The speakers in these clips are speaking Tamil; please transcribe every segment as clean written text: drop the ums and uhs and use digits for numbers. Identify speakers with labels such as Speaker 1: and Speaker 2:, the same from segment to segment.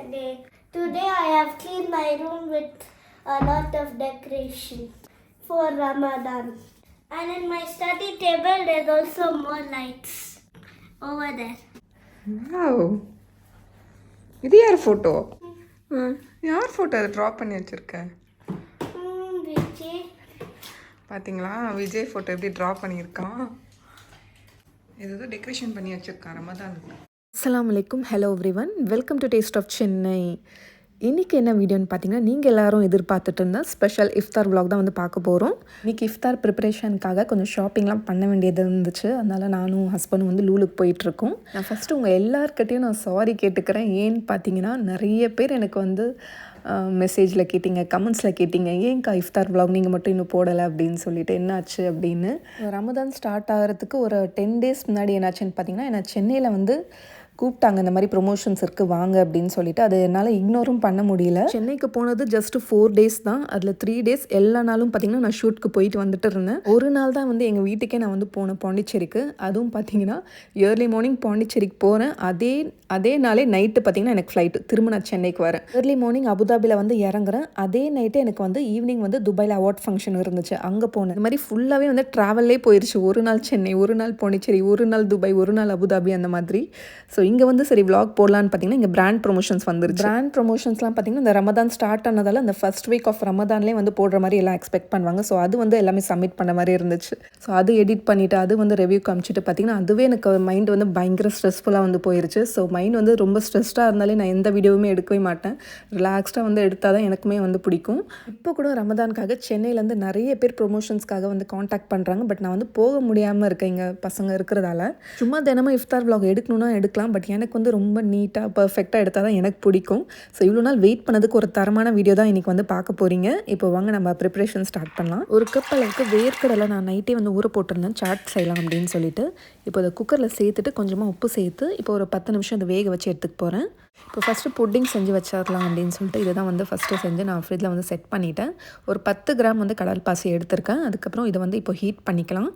Speaker 1: Sunday. Today I have cleaned my room with a lot of decoration for Ramadan. And in my study table there's also more lights over there.
Speaker 2: Wow, இது யார் ஃபோட்டோ? யார் ஃபோட்டோ அதை ட்ரா பண்ணி வச்சுருக்க?
Speaker 1: Vijay.
Speaker 2: பார்த்தீங்களா, விஜய் ஃபோட்டோ எப்படி ட்ரா பண்ணியிருக்கான். ஏதோ டெக்கரேஷன் பண்ணி வச்சுருக்கான் ரமதானுக்கு.
Speaker 3: அஸ்ஸலாமு அலைக்கும். Hello everyone, welcome to taste of Chennai. இன்றைக்கி என்ன வீடியோன்னு பார்த்தீங்கன்னா, நீங்கள் எல்லோரும் எதிர்பார்த்துட்டு இருந்தால் ஸ்பெஷல் இஃப்தார் vlog தான் வந்து பார்க்க போகிறோம். இன்றைக்கி இஃப்தார் ப்ரிப்பரேஷனுக்காக கொஞ்சம் ஷாப்பிங்லாம் பண்ண வேண்டியது இருந்துச்சு. அதனால் நானும் ஹஸ்பண்டும் வந்து லூலுக்கு போயிட்டுருக்கோம். நான் ஃபஸ்ட்டு உங்கள் எல்லாருக்கிட்டையும் நான் சாரி கேட்டுக்கிறேன். ஏன்னு பார்த்தீங்கன்னா, நிறைய பேர் எனக்கு வந்து மெசேஜில் கேட்டிங்க, கமெண்ட்ஸில் கேட்டிங்க, ஏன்க்கா இஃப்தார் vlog நீங்கள் மட்டும் இன்னும் போடலை அப்படின்னு சொல்லிட்டு, என்னாச்சு அப்படின்னு. ரமதான் ஸ்டார்ட் ஆகிறதுக்கு ஒரு 10 days முன்னாடி என்னாச்சுன்னு பார்த்தீங்கன்னா, என்ன சென்னையில் வந்து கூப்பிட்டாங்க, இந்த மாதிரி ப்ரொமோஷன்ஸ் இருக்குது வாங்க அப்படின்னு சொல்லிட்டு. அது என்னால் இக்னோரும் பண்ண முடியல. சென்னைக்கு போனது ஜஸ்ட் 4 days தான். அதில் 3 days எல்லா நாளும் பார்த்திங்கன்னா நான் ஷூட்க்கு போயிட்டு வந்துட்டு இருந்தேன். ஒரு நாள் தான் வந்து எங்கள் வீட்டுக்கே நான் வந்து போனேன், பாண்டிச்சேரிக்கு. அதுவும் பார்த்திங்கன்னா ஏர்லி மார்னிங் பாண்டிச்சேரிக்கு போகிறேன். அதே நாளே நைட்டு பார்த்திங்கன்னா எனக்கு ஃப்ளைட்டு திரும்ப நான் சென்னைக்கு வரேன். ஏர்லி மார்னிங் அபுதாபியில் வந்து இறங்குறேன். அதே நைட்டு எனக்கு வந்து ஈவினிங் வந்து துபாயில் அவார்ட் ஃபங்க்ஷன் இருந்துச்சு, அங்கே போனேன். இந்த மாதிரி ஃபுல்லாகவே வந்து ட்ராவல்லே போயிடுச்சு. ஒரு நாள் சென்னை, ஒரு நாள் பாண்டிச்சேரி, ஒரு நாள் துபாய், ஒரு நாள் அபுதாபி, அந்த மாதிரி. ஸோ இங்கே வந்து சரி vlog போடலான்னு பார்த்தீங்கன்னா, இங்கே பிராண்ட் ப்ரொமோஷன்ஸ் வந்துருச்சு. பிராண்ட் ப்ரொமோஷன்ஸ்லாம் பார்த்தீங்கன்னா இந்த ரமதான் ஸ்டார்ட் ஆனதால் அந்த ஃபர்ஸ்ட் வீக் ஆஃப் ரமதான்லேயே வந்து போடுற மாதிரி எல்லாம் எக்ஸ்பெக்ட் பண்ணுவாங்க. ஸோ அது வந்து எல்லாமே சப்மிட் பண்ண மாதிரி இருந்துச்சு. ஸோ அது எடிட் பண்ணிவிட்டு அது வந்து ரிவ்யூ காமிச்சிட்டு பார்த்தீங்கன்னா, அதுவே எனக்கு மைண்ட் வந்து பயங்கர ஸ்ட்ரெஸ்ஃபுல்லாக வந்து போயிருச்சு. ஸோ மைண்ட் வந்து ரொம்ப ஸ்ட்ரெஸ்டாக இருந்தாலே நான் எந்த வீடியோவுமே எடுக்கவே மாட்டேன். ரிலாக்ஸ்டாக வந்து எடுத்தால் தான் எனக்குமே வந்து பிடிக்கும். இப்போ கூட ரமதானுக்காக சென்னையிலேருந்து நிறைய பேர் ப்ரொமோஷன்ஸ்க்காக வந்து காண்டாக்ட் பண்ணுறாங்க. பட் நான் வந்து போக முடியாமல் இருக்கேன், இங்கே பசங்க இருக்கிறதால. சும்மா தினமும் இஃப்தார் vlog எடுக்கணும்னா எடுக்கலாம். பட் எனக்கு வந்து ரொம்ப நீட்டாக பர்ஃபெக்டாக எடுத்தால் தான் எனக்கு பிடிக்கும். ஸோ இவ்வளோ நாள் வெயிட் பண்ணதுக்கு ஒரு தரமான வீடியோ தான் இன்றைக்கி வந்து பார்க்க போகிறீங்க. இப்போ வாங்க நம்ம ப்ரிப்ரேஷன் ஸ்டார்ட் பண்ணலாம். ஒரு கப் அளவுக்கு வேர்க்கடலை நான் நைட்டே வந்து ஊற போட்டிருந்தேன், சாட் செய்யலாம் அப்படின்னு சொல்லிட்டு. இப்போ அதை குக்கரில் சேர்த்துட்டு கொஞ்சமாக உப்பு சேர்த்து இப்போ ஒரு 10 நிமிஷம் அதை வேக வச்சு எடுத்துக்க போகிறேன். இப்போ ஃபஸ்ட்டு புட்டிங் செஞ்சு வச்சிடலாம் அப்படின்னு சொல்லிட்டு இதை தான் வந்து ஃபஸ்ட்டு செஞ்சு நான் ஃப்ரிட்ஜில் வந்து செட் பண்ணிவிட்டேன். ஒரு 10 கிராம் வந்து கடல் பாசி எடுத்திருக்கேன். அதுக்கப்புறம் இதை வந்து இப்போ ஹீட் பண்ணிக்கலாம்.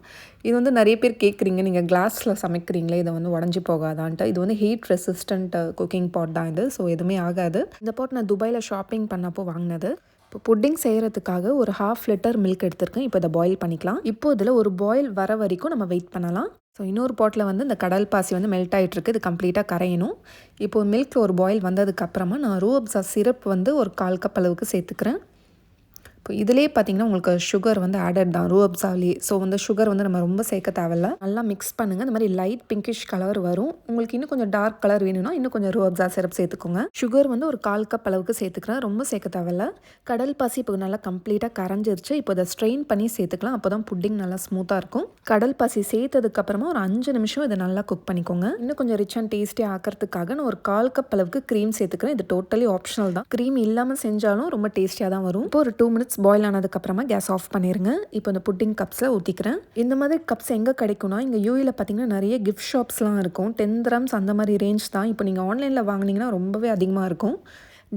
Speaker 3: இது வந்து நிறைய பேர் கேட்குறீங்க, நீங்கள் கிளாஸில் சமைக்கிறீங்களே இதை வந்து உடஞ்சி போகாதான்ட்டு. இது வந்து ஹீட் ரெசிஸ்டன்ட் குக்கிங் பாட் தான் இது. ஸோ எதுவுமே ஆகாது. இந்த பாட் நான் துபாயில் ஷாப்பிங் பண்ணப்போ வாங்கினது. இப்போ புட்டிங் செய்கிறதுக்காக ஒரு 1/2 லிட்டர் மில்க் எடுத்திருக்கேன். இப்போ இதை பாயில் பண்ணிக்கலாம். இப்போ இதில் ஒரு பாயில் வர வரைக்கும் நம்ம வெயிட் பண்ணலாம். ஸோ இன்னொரு பாட்டில் வந்து இந்த கடல் பாசி வந்து மெல்ட் ஆகிட்டுருக்கு. இது கம்ப்ளீட்டாக கரையணும். இப்போது மில்கில் ஒரு பாயில் வந்ததுக்கப்புறமா நான் ரூஅப்ஸா சிரப் வந்து ஒரு 1/4 கப் அளவுக்கு சேர்த்துக்கிறேன். இப்போ இதிலே பார்த்தீங்கன்னா உங்களுக்கு சுகர் வந்து ஆடட் தான் ரூஅப்ஸாலே. ஸோ வந்து சுகர் வந்து நம்ம ரொம்ப சேர்க்க தேவையில்ல. நல்லா மிக்ஸ் பண்ணுங்கள். இந்த மாதிரி லைட் பிங்கிஷ் கலர் வரும். உங்களுக்கு இன்னும் கொஞ்சம் டார்க் கலர் வேணும்னா இன்னும் கொஞ்சம் ரூஅப்ஸா சிரப் சேர்த்துக்கோங்க. சுகர் வந்து ஒரு 1/4 கப் அளவுக்கு சேர்த்துக்கிறேன், ரொம்ப சேர்க்க தேவையில்ல. கடல் பாசி இப்போ நல்லா கம்ப்ளீட்டாக கரைஞ்சிருச்சு. இப்போ இதை ஸ்ட்ரெயின் பண்ணி சேர்த்துக்கலாம். அப்போ தான் புட்டிங் நல்லா ஸ்மூத்தாக இருக்கும். கடல் பாசி சேர்த்ததுக்கப்புறமா ஒரு 5 நிமிஷம் இதை நல்லா குக் பண்ணிக்கோங்க. இன்னும் கொஞ்சம் ரிச் அண்ட் டேஸ்டியாக ஆக்கிறதுக்காக நான் ஒரு 1/4 கப் அளவுக்கு க்ரீம் சேர்த்துக்கிறேன். இது டோட்டலி ஆப்ஷனல் தான். க்ரீம் இல்லாமல் செஞ்சாலும் ரொம்ப டேஸ்டியாக தான் வரும். இப்போ ஒரு 2 மினிட்ஸ் பாயில் ஆனதுக்கப்புறமா கேஸ் ஆஃப் பண்ணிடுங்க. இப்போ இந்த புட்டிங் கப்ஸில் ஊற்றிக்கிறேன். இந்த மாதிரி கப்ஸ் எங்கே கிடைக்கும்னா, இங்கே யூஏல பார்த்தீங்கன்னா நிறைய கிஃப்ட் ஷாப்ஸ்லாம் இருக்கும். 10 dirhams அந்த மாதிரி ரேஞ்ச் தான். இப்போ நீங்கள் ஆன்லைனில் வாங்கினீங்கன்னா ரொம்பவே அதிகமாக இருக்கும்.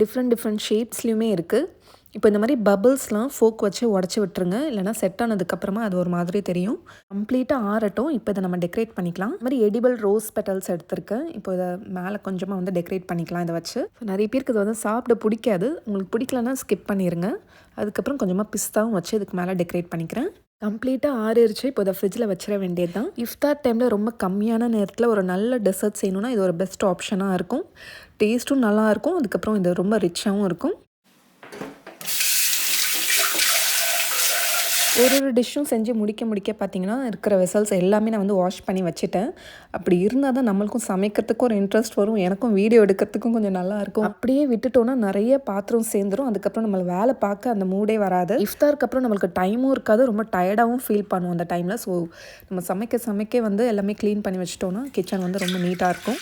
Speaker 3: டிஃப்ரெண்ட் ஷேப்ஸ்லையுமே இருக்குது. இப்போ இந்த மாதிரி பபிள்ஸ்லாம் ஃபோக் வச்சு உடச்சி விட்டுருங்க, இல்லைனா செட் ஆனதுக்கப்புறமா அது ஒரு மாதிரி தெரியும். கம்ப்ளீட்டாக ஆறட்டும். இப்போ இதை நம்ம டெக்கரேட் பண்ணிக்கலாம். இந்த மாதிரி எடிபிள் ரோஸ் பெட்டல்ஸ் எடுத்திருக்கேன். இப்போ இதை மேலே கொஞ்சமாக வந்து டெக்கரேட் பண்ணிக்கலாம் இதை வச்சு. நிறைய பேருக்கு இது வந்து சாப்பிட பிடிக்காது. உங்களுக்கு பிடிக்கலன்னா ஸ்கிப் பண்ணிடுங்க. அதுக்கப்புறம் கொஞ்சமாக பிஸ்தாவும் வச்சு இதுக்கு மேலே டெக்கரேட் பண்ணிக்கிறேன். கம்ப்ளீட்டாக ஆறிடுச்சு. இப்போ இதை ஃப்ரிட்ஜில் வச்சிட வேண்டியது தான். இஃப்தார் டைமில் ரொம்ப கம்மியான நேரத்தில் ஒரு நல்ல டெசர்ட் செய்யணுன்னா இது ஒரு பெஸ்ட் ஆப்ஷனாக இருக்கும். டேஸ்ட்டும் நல்லாயிருக்கும். அதுக்கப்புறம் இது ரொம்ப ரிச்சாகவும் இருக்கும். ஒரு டிஷ்ஷும் செஞ்சு முடிக்க பார்த்தீங்கன்னா இருக்கிற வெசல்ஸ் எல்லாமே நான் வந்து வாஷ் பண்ணி வச்சுட்டேன். அப்படி இருந்தால் தான் நம்மளுக்கும் சமைக்கிறதுக்கும் ஒரு இன்ட்ரெஸ்ட் வரும், எனக்கும் வீடியோ எடுக்கிறதுக்கும் கொஞ்சம் நல்லாயிருக்கும். அப்படியே விட்டுட்டோன்னா நிறைய பாத்திரம் சேர்ந்துடும். அதுக்கப்புறம் நம்மளை வேலை பார்க்க அந்த மூடே வராது. இஃப்தாருக்கு அப்புறம் நம்மளுக்கு டைமும் இருக்காது, ரொம்ப டயர்டாகவும் ஃபீல் பண்ணுவோம் அந்த டைமில். ஸோ நம்ம சமைக்க வந்து எல்லாமே க்ளீன் பண்ணி வச்சிட்டோன்னா கிச்சன் வந்து ரொம்ப நீட்டாக இருக்கும்.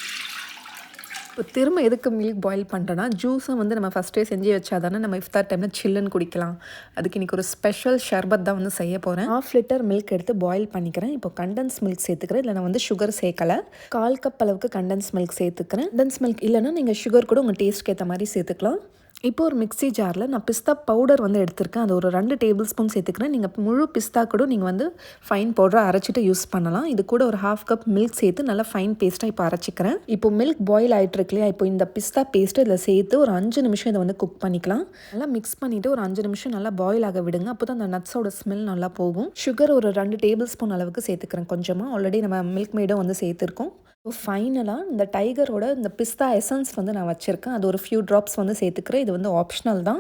Speaker 3: இப்போ திரும்ப எதுக்கு மில்க் பாயில் பண்ணுறேன்னா, ஜூஸும் வந்து நம்ம ஃபஸ்ட்டே செஞ்சு வச்சா தானே நம்ம இஃப்தார் டைமில் சில்லுன்னு குடிக்கலாம். அதுக்கு இன்றைக்கி ஒரு ஸ்பெஷல் ஷர்பத் தான் வந்து செய்ய போகிறேன். 1/2 லிட்டர் மில்க் எடுத்து பாயில் பண்ணிக்கிறேன். இப்போ கண்டென்ஸ் மில்க் சேர்த்துக்கிறேன். இல்லை நான் வந்து சுகர் சேர்க்கலை. 1/4 கப் அளவுக்கு கண்டென்ஸ் மில்க் சேர்த்துக்கிறேன். கண்டென்ஸ் மில்க் இல்லைன்னா நீங்கள் சுகர் கூட உங்கள் டேஸ்ட்க்கு ஏற்ற மாதிரி சேர்த்துக்கலாம். இப்போ ஒரு மிக்ஸி ஜாரில் நான் பிஸ்தா பவுடர் வந்து எடுத்திருக்கேன். அது ஒரு 2 டேபிள் ஸ்பூன் சேர்த்துக்கிறேன். நீங்கள் முழு பிஸ்தா கூட நீங்கள் வந்து ஃபைன் பவுடராக அரைச்சிட்டு யூஸ் பண்ணலாம். இது கூட ஒரு 1/2 கப் மில்க் சேர்த்து நல்லா ஃபைன் பேஸ்ட்டாக இப்போ அரைச்சிக்கிறேன். இப்போ மில்க் பாயில் ஆகிட்டு இருக்கு இல்லையா, இப்போ இந்த பிஸ்தா பேஸ்ட்டு இதில் சேர்த்து ஒரு 5 நிமிஷம் இதை வந்து குக் பண்ணிக்கலாம். நல்லா மிக்ஸ் பண்ணிவிட்டு ஒரு 5 நிமிஷம் நல்லா பாயில் ஆக விடுங்க. அப்போ தான் அந்த நட்ஸோட ஸ்மெல் நல்லா போகும். சுகர் ஒரு 2 டேபிள் ஸ்பூன் அளவுக்கு சேர்த்துக்கிறேன். கொஞ்சமாக ஆல்ரெடி நம்ம மில்க் மேடும் வந்து சேர்த்துருக்கோம். இப்போ ஃபைனலாக இந்த டைகரோட இந்த பிஸ்தா எசன்ஸ் வந்து நான் வச்சுருக்கேன். அது ஒரு ஃபியூ ட்ராப்ஸ் வந்து சேர்த்துக்கிறேன். இது வந்து ஆப்ஷனல் தான்.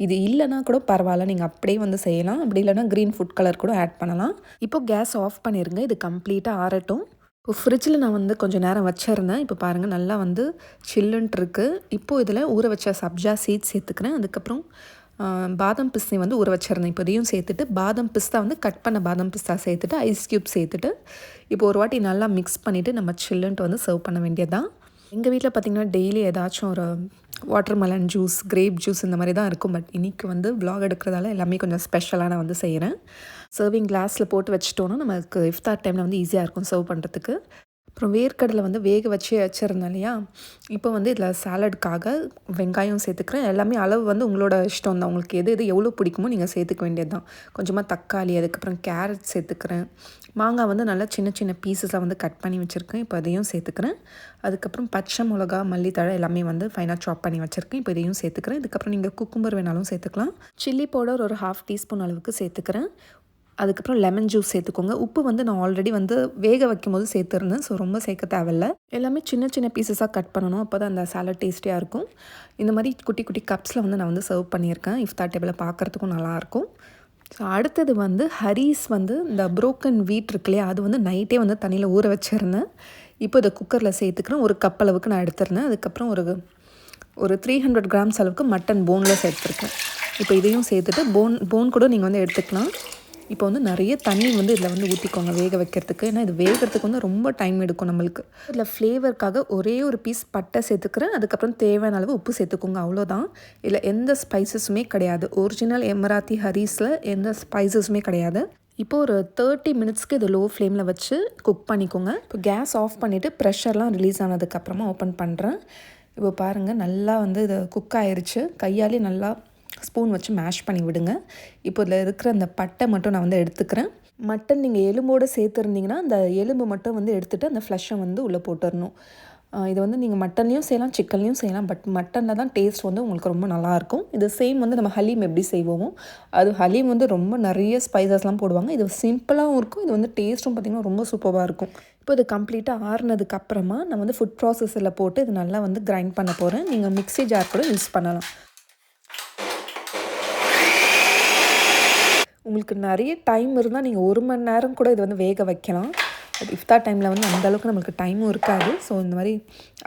Speaker 3: இது இல்லைனா கூட பரவாயில்ல, நீங்கள் அப்படியே வந்து செய்யலாம். அப்படி இல்லைனா க்ரீன் ஃபுட் கலர் கூட ஆட் பண்ணலாம். இப்போ கேஸ் ஆஃப் பண்ணிடுங்க. இது கம்ப்ளீட்டாக ஆறட்டும். இப்போ ஃப்ரிட்ஜில் நான் வந்து கொஞ்சம் நேரம் வச்சுருந்தேன். இப்போ பாருங்கள் நல்லா வந்து சில்லுன்ட்டு இருக்குது. இப்போது இதில் ஊற வச்ச சப்ஜா சீட்ஸ் சேர்த்துக்கிறேன். அதுக்கப்புறம் பாதாம் பிஸ்தை வந்து ஊற வச்சுருந்தேன். இப்போ இதையும் சேர்த்துட்டு பாதாம் பிஸ்தா வந்து கட் பண்ண பாதாம் பிஸ்தா சேர்த்துட்டு ஐஸ் க்யூப் சேர்த்துட்டு இப்போ ஒரு வாட்டி நல்லா மிக்ஸ் பண்ணிவிட்டு நம்ம சில்லுன்ட்டு வந்து சர்வ் பண்ண வேண்டியது தான். எங்கள் வீட்டில் பார்த்திங்கன்னா டெய்லி ஏதாச்சும் ஒரு வாட்டர்மெலன் ஜூஸ், கிரேப் ஜூஸ் இந்த மாதிரி தான் இருக்கும். பட் இன்றைக்கி வந்து vlog எடுக்கிறதால எல்லாமே கொஞ்சம் ஸ்பெஷலாக நான் வந்து செய்கிறேன். சர்விங் கிளாஸில் போட்டு வச்சிட்டோன்னா நமக்கு இஃப்தார் டைமில் வந்து ஈஸியாக இருக்கும் சர்வ் பண்ணுறதுக்கு. அப்புறம் வேர்க்கடலை வந்து வேக வச்சுருந்தேன் இல்லையா, இப்போ வந்து இதில் சாலடுக்காக வெங்காயம் சேர்த்துக்கிறேன். எல்லாமே அளவு வந்து உங்களோட இஷ்டம் தான். உங்களுக்கு எது எவ்வளோ பிடிக்குமோ நீங்கள் சேர்த்துக்க வேண்டியது தான். கொஞ்சமாக தக்காளி, அதுக்கப்புறம் கேரட் சேர்த்துக்கிறேன். மாங்காய் வந்து நல்லா சின்ன சின்ன பீசஸாக வந்து கட் பண்ணி வச்சுருக்கேன். இப்போ அதையும் சேர்த்துக்கிறேன். அதுக்கப்புறம் பச்சை மிளகா, மல்லித்தழை எல்லாமே வந்து ஃபைனாக சாப் பண்ணி வச்சுருக்கேன். இப்போ இதையும் சேர்த்துக்கிறேன். இதுக்கப்புறம் நீங்கள் குக்கும்பர் வேணாலும் சேர்த்துக்கலாம். சில்லி பவுடர் ஒரு 1/2 டீஸ்பூன் அளவுக்கு சேர்த்துக்கிறேன். அதுக்கப்புறம் லெமன் ஜூஸ் சேர்த்துக்கோங்க. உப்பு வந்து நான் ஆல்ரெடி வந்து வேக வைக்கும் போது சேர்த்துருந்தேன். ஸோ ரொம்ப சேர்க்க தேவையில்ல. எல்லாமே சின்ன சின்ன பீசஸாக கட் பண்ணணும். அப்போ தான் அந்த சாலட் டேஸ்டியாக இருக்கும். இந்த மாதிரி குட்டி குட்டி கப்ஸில் வந்து நான் வந்து சர்வ் பண்ணியிருக்கேன். இஃப்தார் டேபிளில் பார்க்குறதுக்கும் நல்லாயிருக்கும். ஸோ அடுத்தது வந்து ஹரீஸ் வந்து இந்த புரோக்கன் வீட் இருக்கு இல்லையா, அது வந்து நைட்டே வந்து தண்ணியில் ஊற வச்சுருந்தேன். இப்போ இதை குக்கரில் சேர்த்துக்கிறேன். ஒரு கப் அளவுக்கு நான் எடுத்துருந்தேன். அதுக்கப்புறம் ஒரு 300 கிராம்ஸ் அளவுக்கு மட்டன் போனில் சேர்த்துருக்கேன். இப்போ இதையும் சேர்த்துட்டு போன் கூட நீங்கள் வந்து எடுத்துக்கலாம். இப்போ வந்து நிறைய தண்ணி வந்து இதில் வந்து ஊற்றிக்கோங்க வேக வைக்கிறதுக்கு. ஏன்னா இது வேகிறதுக்கு வந்து ரொம்ப டைம் எடுக்கும் நம்மளுக்கு. இதில் ஃப்ளேவருக்காக ஒரே ஒரு பீஸ் பட்டை சேர்த்துக்கிறேன். அதுக்கப்புறம் தேவையான அளவு உப்பு சேர்த்துக்கோங்க, அவ்வளோதான். இதில் எந்த ஸ்பைசஸுமே கிடையாது. ஒரிஜினல் எமராத்தி ஹரீஸில் எந்த ஸ்பைசஸுமே கிடையாது. இப்போது ஒரு 30 மினிட்ஸ்க்கு இது லோ ஃப்ளேமில் வச்சு குக் பண்ணிக்கோங்க. இப்போ கேஸ் ஆஃப் பண்ணிவிட்டு ப்ரெஷர்லாம் ரிலீஸ் ஆனதுக்கப்புறமா ஓப்பன் பண்ணுறேன். இப்போ பாருங்கள் நல்லா வந்து இது குக் ஆயிடுச்சு. கையாலே நல்லா ஸ்பூன் வச்சு மேஷ் பண்ணி விடுங்க. இப்போ இதில் இருக்கிற அந்த பட்டை மட்டும் நான் வந்து எடுத்துக்கிறேன். மட்டன் நீங்கள் எலும்போடு சேர்த்துருந்தீங்கன்னா அந்த எலும்பு மட்டும் வந்து எடுத்துகிட்டு அந்த ஃப்ளஷை வந்து உள்ளே போட்டுடணும். இது வந்து நீங்கள் மட்டன்லேயும் செய்யலாம், சிக்கன்லேயும் செய்யலாம். பட் மட்டனில் தான் டேஸ்ட் வந்து உங்களுக்கு ரொம்ப நல்லாயிருக்கும். இது சேம் வந்து நம்ம ஹலீம் எப்படி செய்வோமோ அது ஹலீம் வந்து ரொம்ப நிறைய ஸ்பைசஸ்லாம் போடுவாங்க. இது சிம்பிளாகவும் இருக்கும். இது வந்து டேஸ்ட்டும் பார்த்திங்கன்னா ரொம்ப சூப்பராக இருக்கும். இப்போ இது கம்ப்ளீட்டாக ஆறுனதுக்கப்புறமா நான் வந்து ஃபுட் ப்ராசஸரில் போட்டு இது நல்லா வந்து கிரைண்ட் பண்ண போகிறேன். நீங்கள் மிக்ஸி ஜார் கூட யூஸ் பண்ணலாம். உங்களுக்கு நிறைய டைம் இருந்தால் நீங்கள் 1 மணி நேரம் கூட இது வந்து வேக வைக்கலாம். பட் இஃப்தார் டைமில் வந்து அந்தளவுக்கு நம்மளுக்கு டைமும் இருக்காது. ஸோ இந்த மாதிரி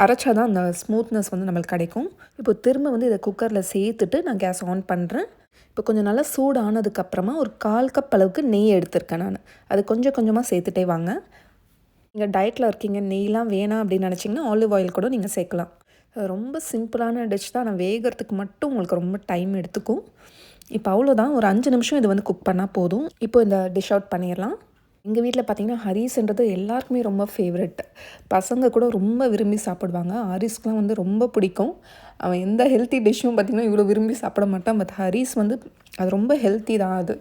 Speaker 3: அரைச்சா தான் அந்த ஸ்மூத்னஸ் வந்து நம்மளுக்கு கிடைக்கும். இப்போ திரும்ப வந்து இதை குக்கரில் சேர்த்துட்டு நான் கேஸ் ஆன் பண்ணுறேன். இப்போ கொஞ்சம் நல்லா சூடு ஆனதுக்கப்புறமா ஒரு 1/4 கப் அளவுக்கு நெய் எடுத்திருக்கேன் நான். அது கொஞ்சம் கொஞ்சமாக சேர்த்துட்டே வாங்க. நீங்கள் டயட்டில் இருக்கீங்க, நெய்லாம் வேணாம் அப்படின்னு நினச்சிங்கன்னா ஆலிவ் ஆயில் கூட நீங்கள் சேர்க்கலாம். ரொம்ப சிம்பிளான டிஷ் தான். நான் வேகிறதுக்கு மட்டும் உங்களுக்கு ரொம்ப டைம் எடுத்துக்கும். இப்போ அவ்வளோதான். ஒரு 5 நிமிஷம் இது வந்து குக் பண்ணால் போதும். இப்போ இந்த டிஷ் அவுட் பண்ணிடலாம். எங்கள் வீட்டில் பார்த்திங்கன்னா ஹரீஸ்ன்றது எல்லாருக்குமே ரொம்ப ஃபேவரெட். பசங்க கூட ரொம்ப விரும்பி சாப்பிடுவாங்க. ஹரீஸ்க்குலாம் வந்து ரொம்ப பிடிக்கும். அவன் எந்த ஹெல்த்தி டிஷ்ஷும் பார்த்திங்கன்னா இவ்வளோ விரும்பி சாப்பிட மாட்டான். பட் ஹரீஸ் வந்து அது ரொம்ப ஹெல்த்தி தான் அது.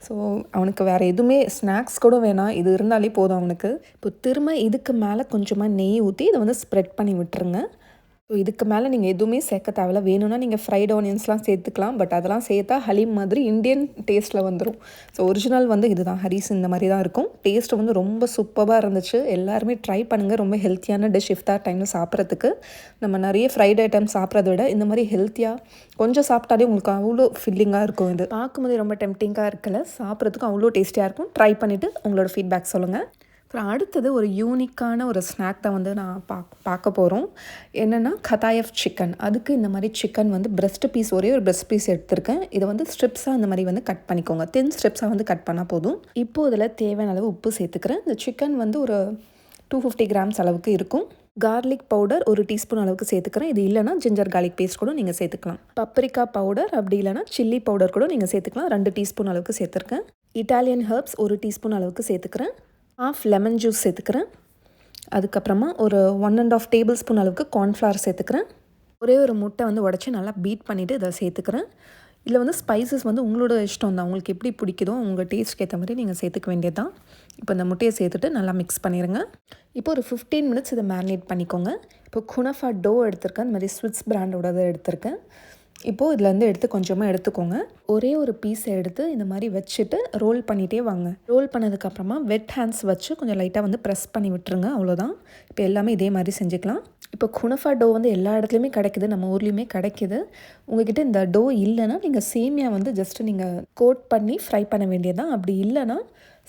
Speaker 3: ஸோ அவனுக்கு வேறு எதுவுமே ஸ்நாக்ஸ் கூட வேணாம், இது இருந்தாலே போதும் அவனுக்கு. இப்போ திரும்ப இதுக்கு மேலே கொஞ்சமாக நெய் ஊற்றி இதை வந்து ஸ்ப்ரெட் பண்ணி விட்டுருங்க. ஸோ இதுக்கு மேலே நீங்கள் எதுவுமே சேர்க்க தேவையில்ல. வேணும்னா நீங்கள் ஃப்ரைட் ஆனியன்ஸ்லாம் சேர்த்துக்கலாம். பட் அதெல்லாம் சேர்த்தா ஹலீம் மாதிரி இந்தியன் டேஸ்ட்டில் வந்துடும். ஸோ ஒரிஜினல் வந்து இதுதான், ஹரீஸ் இந்த மாதிரி தான் இருக்கும். டேஸ்ட் வந்து ரொம்ப சூப்பராக இருந்துச்சு. எல்லாருமே ட்ரை பண்ணுங்கள். ரொம்ப ஹெல்த்தியான டிஷ் இஃப்தார் டைமில் சாப்பிட்றதுக்கு. நம்ம நிறைய ஃப்ரைட் ஐட்டம் சாப்பிட்றத விட இந்த மாதிரி ஹெல்த்தியாக கொஞ்சம் சாப்பிட்டாலே உங்களுக்கு அவ்வளோ ஃபில்லிங்காக இருக்கும். இது பார்க்கும்போது ரொம்ப டெம்டிங்காக இருக்கல, சாப்பிட்றதுக்கும் அவ்வளோ டேஸ்டியாக இருக்கும். ட்ரை பண்ணிவிட்டு உங்களோட ஃபீட்பேக் சொல்லுங்கள். அப்புறம் அடுத்தது ஒரு யூனிக்கான ஒரு ஸ்நாக் தான் வந்து நான் பார்க்க போகிறோம். என்னென்னா கதாயஃப் சிக்கன். அதுக்கு இந்த மாதிரி சிக்கன் வந்து பிரெஸ்ட் பீஸ், ஒரே ஒரு பிரெஸ்ட் பீஸ் எடுத்திருக்கேன். இதை வந்து ஸ்ட்ரிப்ஸாக இந்த மாதிரி வந்து கட் பண்ணிக்கோங்க. தின் ஸ்ட்ரிப்ஸாக வந்து கட் பண்ணால் போதும். இப்போது இதில் தேவையான அளவு உப்பு சேர்த்துக்கிறேன். இந்த சிக்கன் வந்து ஒரு 250 கிராம்ஸ் அளவுக்கு இருக்கும். கார்லிக் பவுடர் 1 டீஸ்பூன் அளவுக்கு சேர்த்துக்கிறேன். இது இல்லைனா ஜிஞ்சர் கார்லிக் பேஸ்ட் கூட நீங்கள் சேர்த்துக்கலாம். பப்ரிக்கா பவுடர் அப்படி இல்லைனா சில்லி பவுடர் கூட நீங்கள் சேர்த்துக்கலாம். 2 டீஸ்பூன் அளவுக்கு சேர்த்துருக்கேன். இட்டாலியன் ஹெர்ப்ஸ் 1 டீஸ்பூன் அளவுக்கு சேர்த்துக்கிறேன். ½ லெமன் ஜூஸ் சேர்த்துக்கிறேன். அதுக்கப்புறமா ஒரு 1½ டேபிள் ஸ்பூன் அளவுக்கு கார்ன்ஃப்ளவர் சேர்த்துக்கிறேன். ஒரே ஒரு முட்டை வந்து உடச்சி நல்லா பீட் பண்ணிவிட்டு இதை சேர்த்துக்கிறேன். இதில் வந்து ஸ்பைசஸ் வந்து உங்களோட இஷ்டம் தான், உங்களுக்கு எப்படி பிடிக்குதோ உங்கள் டேஸ்ட்க்கு ஏற்ற மாதிரி நீங்கள் சேர்த்துக்க வேண்டியது தான். இப்போ இந்த முட்டையை சேர்த்துட்டு நல்லா மிக்ஸ் பண்ணிடுங்க. இப்போ ஒரு 15 மினிட்ஸ் இதை மேரினேட் பண்ணிக்கோங்க. இப்போ குனஃபா டோ எடுத்திருக்கேன், இந்த மாதிரி ஸ்விட்ஸ் பிராண்டோட எடுத்திருக்கேன். இப்போது இதில் வந்து எடுத்து கொஞ்சமாக எடுத்துக்கோங்க. ஒரே ஒரு பீஸை எடுத்து இந்த மாதிரி வச்சுட்டு ரோல் பண்ணிகிட்டே வாங்க. ரோல் பண்ணதுக்கப்புறமா வெட் ஹேண்ட்ஸ் வச்சு கொஞ்சம் லைட்டாக வந்து ப்ரெஸ் பண்ணி விட்டுருங்க, அவ்வளோதான். இப்போ எல்லாமே இதே மாதிரி செஞ்சுக்கலாம். இப்போ குனஃபா டோ வந்து எல்லா இடத்துலையுமே கிடைக்குது, நம்ம ஊர்லேயுமே கிடைக்குது. உங்கள்கிட்ட இந்த டோ இல்லைன்னா நீங்கள் சேமியா வந்து ஜஸ்ட்டு நீங்கள் கோட் பண்ணி ஃப்ரை பண்ண வேண்டியதுதான். அப்படி இல்லைன்னா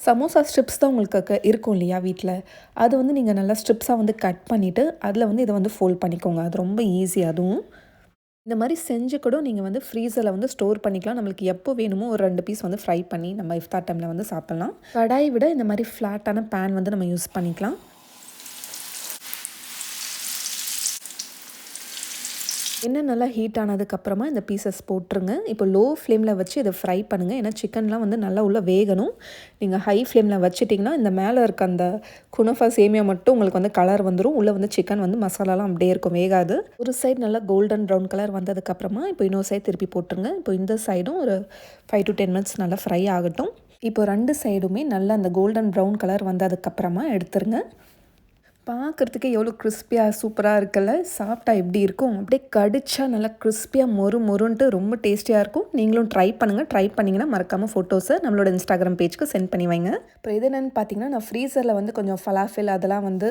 Speaker 3: சமோசா ஸ்ட்ரிப்ஸ் தான் உங்களுக்கு இருக்கும் இல்லையா வீட்டில், அது வந்து நீங்கள் நல்லா ஸ்ட்ரிப்ஸாக வந்து கட் பண்ணிவிட்டு அதில் வந்து இதை வந்து ஃபோல்ட் பண்ணிக்கோங்க. அது ரொம்ப ஈஸி. அதுவும் இந்த மாதிரி செஞ்சு கூட நீங்கள் வந்து ஃப்ரீசரில் வந்து ஸ்டோர் பண்ணிக்கலாம். நம்மளுக்கு எப்போ வேணுமோ ஒரு 2 பீஸ் வந்து ஃப்ரை பண்ணி நம்ம இஃப்தார் டைமில் வந்து சாப்பிட்லாம். கடாயை விட இந்த மாதிரி ஃப்ளாட்டான பேன் வந்து நம்ம யூஸ் பண்ணிக்கலாம். எண்ணெய் நல்லா ஹீட் ஆனதுக்கப்புறமா இந்த பீசஸ் போட்டுருங்க. இப்போ லோ ஃப்ளேமில் வச்சு இதை ஃப்ரை பண்ணுங்கள், ஏன்னா சிக்கன்லாம் வந்து நல்லா உள்ளே வேகணும். நீங்கள் ஹை ஃப்ளேமில் வச்சுட்டிங்கன்னா இந்த மேலே இருக்க அந்த குனஃபா சேமியா மட்டும் உங்களுக்கு வந்து கலர் வந்துடும், உள்ளே வந்து சிக்கன் வந்து மசாலாலாம் அப்படியே இருக்கும், வேகாது. ஒரு சைடு நல்லா கோல்டன் ப்ரௌன் கலர் வந்ததுக்கப்புறமா இப்போ இன்னொரு சைடு திருப்பி போட்டுருங்க. இப்போ இந்த சைடும் ஒரு 5 to 10 மினிட்ஸ் நல்லா ஃப்ரை ஆகட்டும். இப்போ 2 சைடுமே நல்லா அந்த கோல்டன் ப்ரௌன் கலர் வந்ததுக்கப்புறமா எடுத்துருங்க. பார்க்குறதுக்கே எவ்வளோ கிறிஸ்பியாக சூப்பராக இருக்குல்ல, சாப்பிட்டா எப்படி இருக்கும், அப்படியே கடிச்சா நல்லா கிறிஸ்பியாக மொறுன்ட்டு ரொம்ப டேஸ்டியாக இருக்கும். நீங்களும் ட்ரை பண்ணுங்கள். ட்ரை பண்ணிங்கன்னா மறக்காமல் ஃபோட்டோஸை நம்மளோட இன்ஸ்டாகிராம் பேஜ்க்கு சென்ட் பண்ணி வைங்க. அப்புறம் இது என்னென்னு பார்த்தீங்கன்னா, நான் ஃப்ரீசரில் வந்து கொஞ்சம் ஃபலாஃபில் அதெல்லாம் வந்து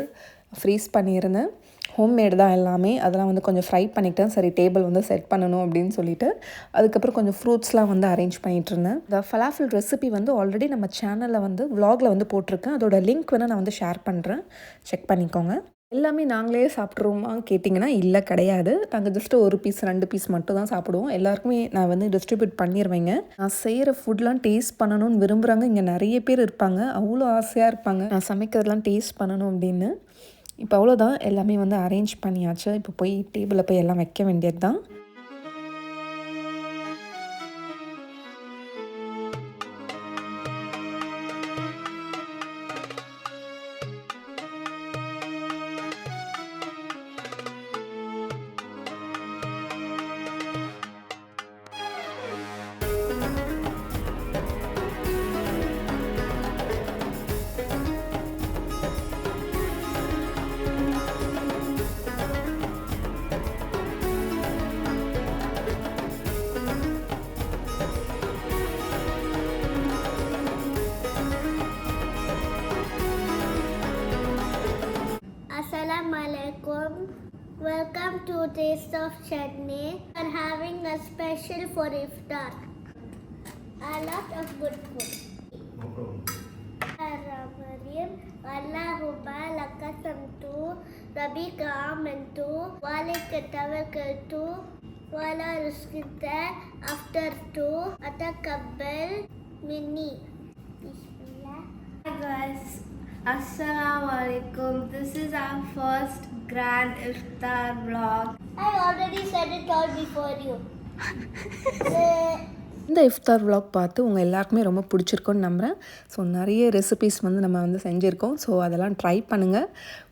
Speaker 3: ஃப்ரீஸ் பண்ணியிருந்தேன். ஹோம்மேடு தான் எல்லாமே. அதெல்லாம் வந்து கொஞ்சம் ஃப்ரை பண்ணிக்கிட்டேன். சரி டேபிள் வந்து செட் பண்ணணும் அப்படின்னு சொல்லிட்டு அதுக்கப்புறம் கொஞ்சம் ஃப்ரூட்ஸ்லாம் வந்து அரேஞ்ச் பண்ணிகிட்டு இருந்தேன். இந்த ஃபலாஃபில் ரெசிபி வந்து ஆல்ரெடி நம்ம சேனலில் வந்து விலாகில் வந்து போட்டிருக்கேன். அதோட லிங்க் வேணால் நான் வந்து ஷேர் பண்ணுறேன், செக் பண்ணிக்கோங்க. எல்லாமே நாங்களே சாப்பிட்ருவோமா கேட்டிங்கன்னா இல்லை, கிடையாது. நாங்கள் ஜஸ்ட்டு 1 பீஸ் 2 பீஸ் மட்டும் தான் சாப்பிடுவோம். எல்லாருக்குமே நான் வந்து டிஸ்ட்ரிபியூட் பண்ணிடுவேங்க. நான் செய்கிற ஃபுட்லாம் டேஸ்ட் பண்ணணும்னு விரும்புகிறாங்க இங்கே நிறைய பேர் இருப்பாங்க. அவ்வளோ ஆசையாக இருப்பாங்க நான் சமைக்கிறதுலாம் டேஸ்ட் பண்ணணும் அப்படின்னு. இப்போ அவ்வளோதான், எல்லாமே வந்து அரேஞ்ச் பண்ணியாச்சு. இப்போ போய் டேபிளில் போய் எல்லாம் வைக்க வேண்டியது தான்.
Speaker 1: Assalamualaikum. Welcome to Taste of Chutney. We are having a special for Iftar. A lot of good food. Ramadan, Allahu balakasamtu, Rabbika amantu, Walika tawakkaltu, Wala rizqita after tu, Atakabbal minni. Bismillah.
Speaker 4: Hi guys, Assalamualaikum. This is our first grand Iftar vlog.
Speaker 1: I already said it all before you.
Speaker 3: இந்த இஃப்தார் vlog பார்த்து உங்கள் எல்லாருக்குமே ரொம்ப பிடிச்சிருக்கோன்னு நம்புகிறேன். ஸோ நிறைய ரெசிபீஸ் வந்து நம்ம வந்து செஞ்சுருக்கோம். ஸோ அதெல்லாம் ட்ரை பண்ணுங்கள்.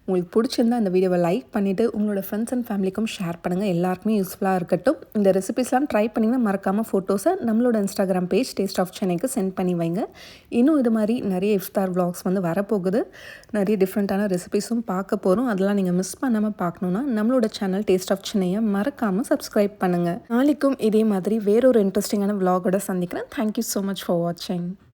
Speaker 3: உங்களுக்கு பிடிச்சிருந்தா இந்த வீடியோவை லைக் பண்ணிவிட்டு உங்களோட ஃப்ரெண்ட்ஸ் அண்ட் ஃபேமிலிக்கும் ஷேர் பண்ணுங்கள். எல்லாருக்குமே யூஸ்ஃபுல்லாக இருக்கட்டும். இந்த ரெசிபீஸ்லாம் ட்ரை பண்ணிங்கன்னா மறக்காமல் ஃபோட்டோஸை நம்மளோட இன்ஸ்டாகிராம் பேஜ் டேஸ்ட் ஆஃப் சென்னைக்கு சென்ட் பண்ணி வைங்க. இன்னும் இது மாதிரி நிறைய இஃப்தார் vlogs வந்து வரப்போகுது. நிறைய டிஃப்ரெண்ட்டான ரெசிபீஸும் பார்க்க போகிறோம். அதெல்லாம் நீங்கள் மிஸ் பண்ணாமல் பார்க்கணுன்னா நம்மளோட சேனல் டேஸ்ட் ஆஃப் சென்னையை மறக்காமல் சப்ஸ்கிரைப் பண்ணுங்கள். நாளைக்கும் இதே மாதிரி வேறொரு இன்ட்ரெஸ்டிங்கான vlogோட சந்திக்கிறேன். தேங்க்யூ ஸோ மச் ஃபார் வாட்சிங்.